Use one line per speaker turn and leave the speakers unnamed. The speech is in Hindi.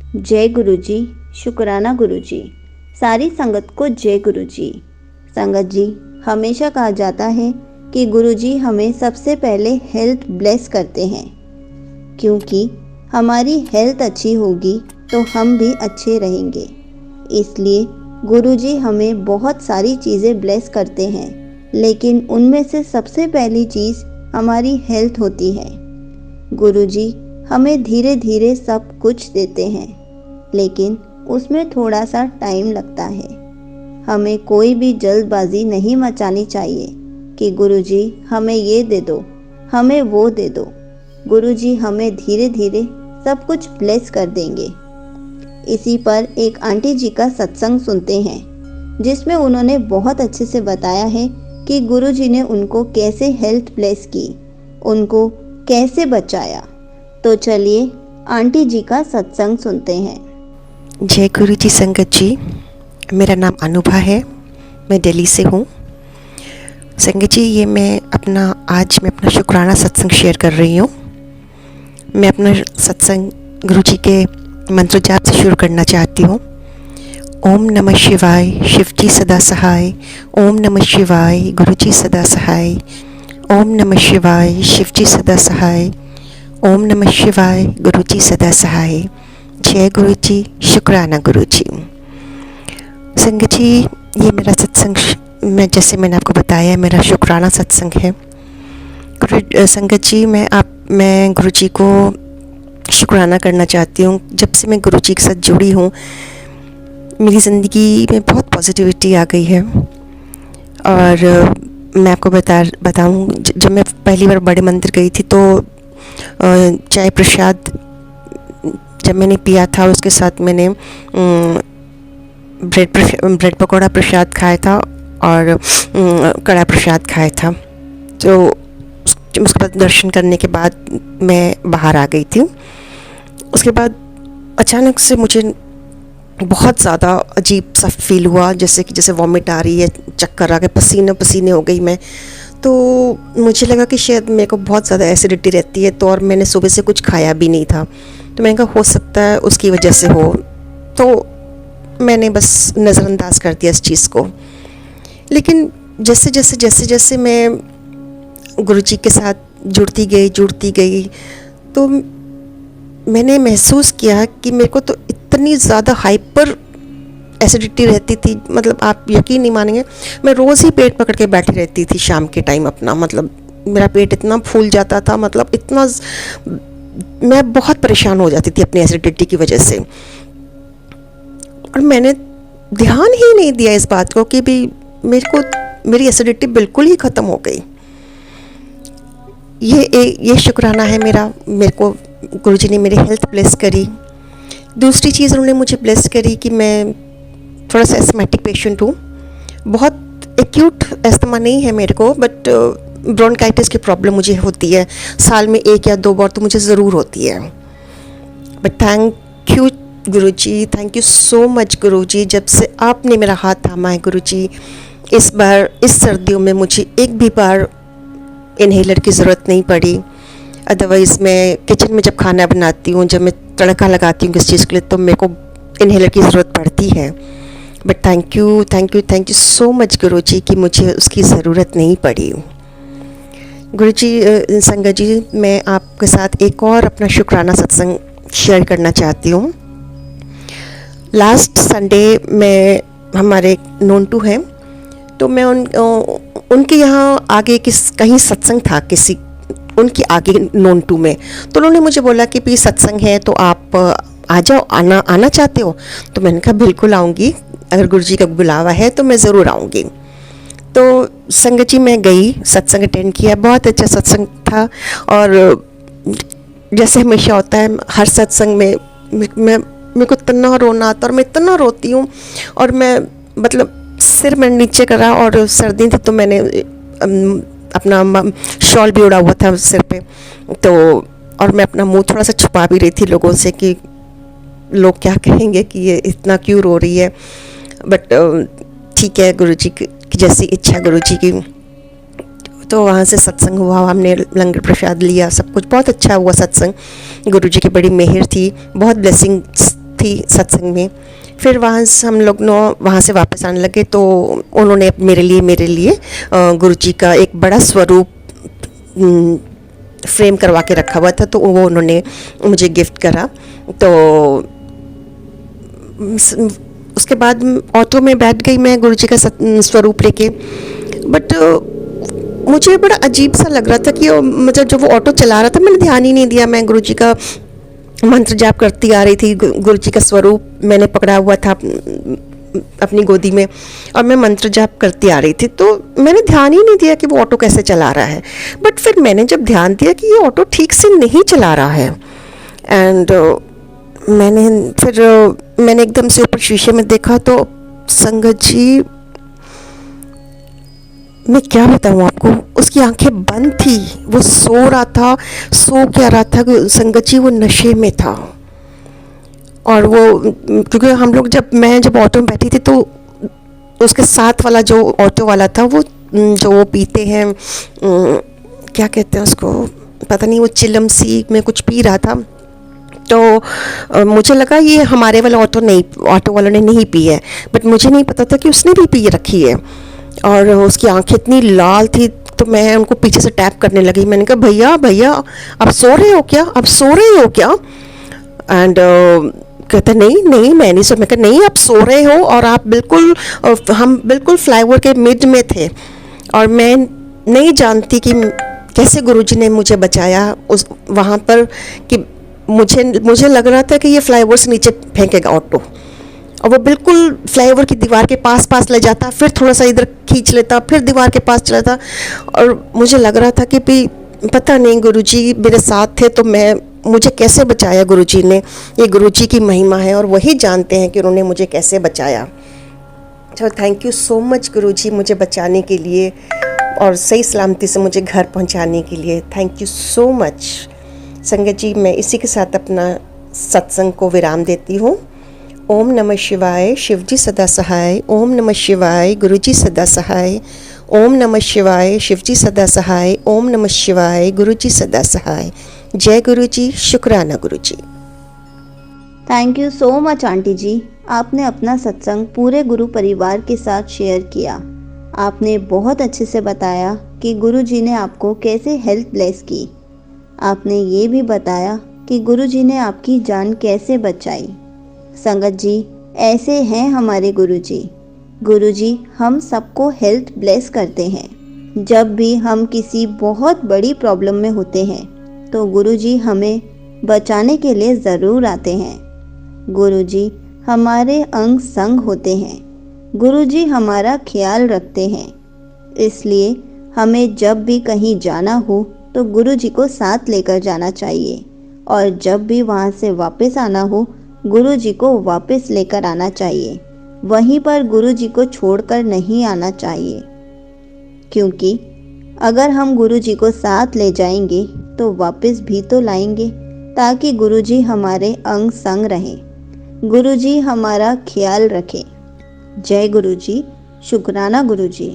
जय गुरु जी। शुक्राना गुरु जी। सारी संगत को जय गुरु जी। संगत जी, हमेशा कहा जाता है कि गुरु जी हमें सबसे पहले हेल्थ ब्लेस करते हैं, क्योंकि हमारी हेल्थ अच्छी होगी तो हम भी अच्छे रहेंगे। इसलिए गुरु जी हमें बहुत सारी चीज़ें ब्लेस करते हैं, लेकिन उनमें से सबसे पहली चीज़ हमारी हेल्थ होती है। गुरु जी हमें धीरे धीरे सब कुछ देते हैं, लेकिन उसमें थोड़ा सा टाइम लगता है। हमें कोई भी जल्दबाजी नहीं मचानी चाहिए कि गुरुजी हमें ये दे दो, हमें वो दे दो। गुरुजी हमें धीरे धीरे सब कुछ ब्लेस कर देंगे। इसी पर एक आंटी जी का सत्संग सुनते हैं, जिसमें उन्होंने बहुत अच्छे से बताया है कि गुरुजी ने उनको कैसे हेल्थ ब्लेस की, उनको कैसे बचाया। तो चलिए आंटी जी का सत्संग सुनते हैं।
जय गुरु जी। संगत जी, मेरा नाम अनुभा है, मैं दिल्ली से हूँ। संगत जी, ये मैं अपना शुक्राना सत्संग शेयर कर रही हूँ। मैं अपना सत्संग गुरु जी के मंत्र जाप से शुरू करना चाहती हूँ। ओम नमः शिवाय, शिव जी सदा सहाय। ओम नमः शिवाय, गुरु जी सदा सहाय। ओम नमः शिवाय, शिव जी सदा सहाय। ओम नमः शिवाय, गुरु जी सदा सहाय। जय गुरु जी। शुक्राना गुरु जी। संगत जी, ये मेरा सत्संग जैसे मैंने आपको बताया, मेरा शुक्राना सत्संग है। संगत जी, मैं गुरु जी को शुक्राना करना चाहती हूँ। जब से मैं गुरु जी के साथ जुड़ी हूँ, मेरी ज़िंदगी में बहुत पॉजिटिविटी आ गई है। और मैं आपको बताऊँ, जब मैं पहली बार बड़े मंदिर गई थी तो चाय प्रसाद जब मैंने पिया था, उसके साथ मैंने ब्रेड पकौड़ा प्रसाद खाया था और कड़ा प्रसाद खाया था। तो उसके बाद दर्शन करने के बाद मैं बाहर आ गई थी। उसके बाद अचानक से मुझे बहुत ज़्यादा अजीब सा फील हुआ, जैसे वॉमिट आ रही है, चक्कर आ गए, पसीने पसीने हो गई मैं। तो मुझे लगा कि शायद मेरे को बहुत ज़्यादा एसिडिटी रहती है, तो और मैंने सुबह से कुछ खाया भी नहीं था, तो मैंने कहा हो सकता है उसकी वजह से हो। तो मैंने बस नज़रअंदाज कर दिया इस चीज़ को। लेकिन जैसे मैं गुरुजी के साथ जुड़ती गई, तो मैंने महसूस किया कि मेरे को तो इतनी ज़्यादा हाइपर एसिडिटी रहती थी, मतलब आप यकीन नहीं मानेंगे, मैं रोज़ ही पेट पकड़ के बैठी रहती थी शाम के टाइम अपना, मतलब मेरा पेट इतना फूल जाता था, मतलब इतना मैं बहुत परेशान हो जाती थी अपनी एसिडिटी की वजह से। और मैंने ध्यान ही नहीं दिया इस बात को कि भी मेरी एसिडिटी बिल्कुल ही ख़त्म हो गई। ये शुक्राना है मेरे को गुरुजी ने मेरी हेल्थ ब्लेस करी। दूसरी चीज़ उन्होंने मुझे ब्लेस करी कि मैं थोड़ा सा एस्थमेटिक पेशेंट हूँ। बहुत एक्यूट एस्थमा नहीं है मेरे को, बट ब्रोंकाइटिस की प्रॉब्लम मुझे होती है, साल में 1 या 2 बार तो मुझे ज़रूर होती है। But thank you Guruji, thank you so much Guruji, जब से आपने मेरा हाथ थामा है गुरुजी। इस बार इस सर्दियों में मुझे एक भी बार इन्हेलर की ज़रूरत नहीं पड़ी। अदरवाइज़ मैं किचन में जब खाना बनाती हूँ, जब मैं तड़का लगाती हूँ किसी चीज़ के लिए, तो मेरे को इन्हेलर की ज़रूरत पड़ती है। But thank you so much Guruji कि मुझे उसकी ज़रूरत नहीं पड़ी। गुरुजी, संगत जी, मैं आपके साथ एक और अपना शुक्राना सत्संग शेयर करना चाहती हूँ। लास्ट संडे में हमारे नोन टू हैं, तो मैं उनके यहाँ आगे कहीं सत्संग था, उनके आगे नोन टू में। तो उन्होंने मुझे बोला कि भी सत्संग है तो आप आ जाओ, आना चाहते हो? तो मैंने कहा बिल्कुल आऊँगी, अगर गुरुजी का बुलावा है तो मैं ज़रूर आऊँगी। तो संगत जी, मैं गई, सत्संग अटेंड किया, बहुत अच्छा सत्संग था। और जैसे हमेशा होता है, हर सत्संग में मेरे को इतना रोना आता, और मैं इतना रोती हूँ। और मैं मतलब सिर मैंने नीचे करा, और सर्दी थी तो मैंने अपना शॉल भी उड़ा हुआ था सिर पे, तो और मैं अपना मुंह थोड़ा सा छुपा भी रही थी लोगों से कि लोग क्या कहेंगे कि ये इतना क्यों रो रही है। बट ठीक है, गुरुजी की जैसी इच्छा गुरुजी की। तो वहाँ से सत्संग हुआ, हमने लंगर प्रसाद लिया, सब कुछ बहुत अच्छा हुआ सत्संग। गुरुजी की बड़ी मेहर थी, बहुत ब्लेसिंग्स थी सत्संग में। फिर वहाँ से हम लोग वहाँ से वापस आने लगे तो उन्होंने मेरे लिए गुरुजी का एक बड़ा स्वरूप फ्रेम करवा के रखा हुआ था, तो वो उन्होंने मुझे गिफ्ट करा। तो उसके बाद ऑटो में बैठ गई मैं गुरुजी का स्वरूप लेके। बट मुझे बड़ा अजीब सा लग रहा था कि मतलब जब वो ऑटो चला रहा था मैंने ध्यान ही नहीं दिया, मैं गुरुजी का मंत्र जाप करती आ रही थी, गुरुजी का स्वरूप मैंने पकड़ा हुआ था अपनी गोदी में और मैं मंत्र जाप करती आ रही थी, तो मैंने ध्यान ही नहीं दिया कि वो ऑटो कैसे चला रहा है। बट फिर मैंने जब ध्यान दिया कि ये ऑटो ठीक से नहीं चला रहा है, एंड मैंने एकदम से ऊपर शीशे में देखा तो संगत जी, मैं क्या बताऊँ आपको, उसकी आंखें बंद थी, वो सो रहा था, सो क्या रहा था संगत जी, वो नशे में था। और वो क्योंकि हम लोग मैं जब ऑटो में बैठी थी तो उसके साथ वाला जो ऑटो वाला था वो जो वो पीते हैं, क्या कहते हैं उसको, पता नहीं, वो चिलम सी में कुछ पी रहा था। तो मुझे लगा ये हमारे वाला ऑटो वालों ने नहीं पी है, बट मुझे नहीं पता था कि उसने भी पी रखी है। और उसकी आंखें इतनी लाल थी, तो मैं उनको पीछे से टैप करने लगी। मैंने कहा भैया भैया आप सो रहे हो क्या, आप सो रहे हो क्या? एंड कहता नहीं मैं नहीं सो। मैं कहा नहीं, आप सो रहे हो, और आप बिल्कुल हम बिल्कुल फ्लाईओवर के मिड में थे और मैं नहीं जानती कि कैसे गुरुजी ने मुझे बचाया उस वहाँ पर, कि मुझे लग रहा था कि ये फ्लाईओवर से नीचे फेंकेगा ऑटो, और वो बिल्कुल फ्लाईओवर की दीवार के पास ले जाता, फिर थोड़ा सा इधर खींच लेता, फिर दीवार के पास चला था। और मुझे लग रहा था कि भी पता नहीं गुरुजी मेरे साथ थे तो मुझे कैसे बचाया गुरुजी ने, ये गुरुजी की महिमा है और वही जानते हैं कि उन्होंने मुझे कैसे बचाया। तो थैंक यू सो मच गुरुजी, मुझे बचाने के लिए और सही सलामती से मुझे घर पहुंचाने के लिए। थैंक यू सो मच संगत जी। मैं इसी के साथ अपना सत्संग को विराम देती हूँ। ओम नमः शिवाय, शिवजी सदा सहाय। ओम नमः शिवाय, गुरुजी सदा सहाय। ओम नमः शिवाय, शिवजी सदा सहाय। ओम नमः शिवाय, गुरुजी सदा सहाय। जय गुरुजी, शुक्राना Guruji.
Thank you so much aunty ji, आपने अपना सत्संग पूरे गुरु परिवार के साथ शेयर किया। आपने बहुत अच्छे से बताया कि गुरुजी ने आपको कैसे हेल्थ ब्लेस की। आपने ये भी बताया कि गुरुजी ने आपकी जान कैसे बचाई। संगत जी, ऐसे हैं हमारे गुरुजी। गुरुजी हम सबको हेल्थ ब्लेस करते हैं। जब भी हम किसी बहुत बड़ी प्रॉब्लम में होते हैं तो गुरुजी हमें बचाने के लिए ज़रूर आते हैं। गुरुजी हमारे अंग संग होते हैं। गुरुजी हमारा ख्याल रखते हैं। इसलिए हमें जब भी कहीं जाना हो तो गुरुजी को साथ लेकर जाना चाहिए, और जब भी वहाँ से वापस आना हो गुरुजी को वापस लेकर आना चाहिए। वहीं पर गुरुजी को छोड़कर नहीं आना चाहिए, क्योंकि अगर हम गुरुजी को साथ ले जाएंगे तो वापस भी तो लाएंगे, ताकि गुरुजी हमारे अंग संग रहें, गुरुजी हमारा ख्याल रखें। जय गुरुजी, शुक्राना गुरुजी।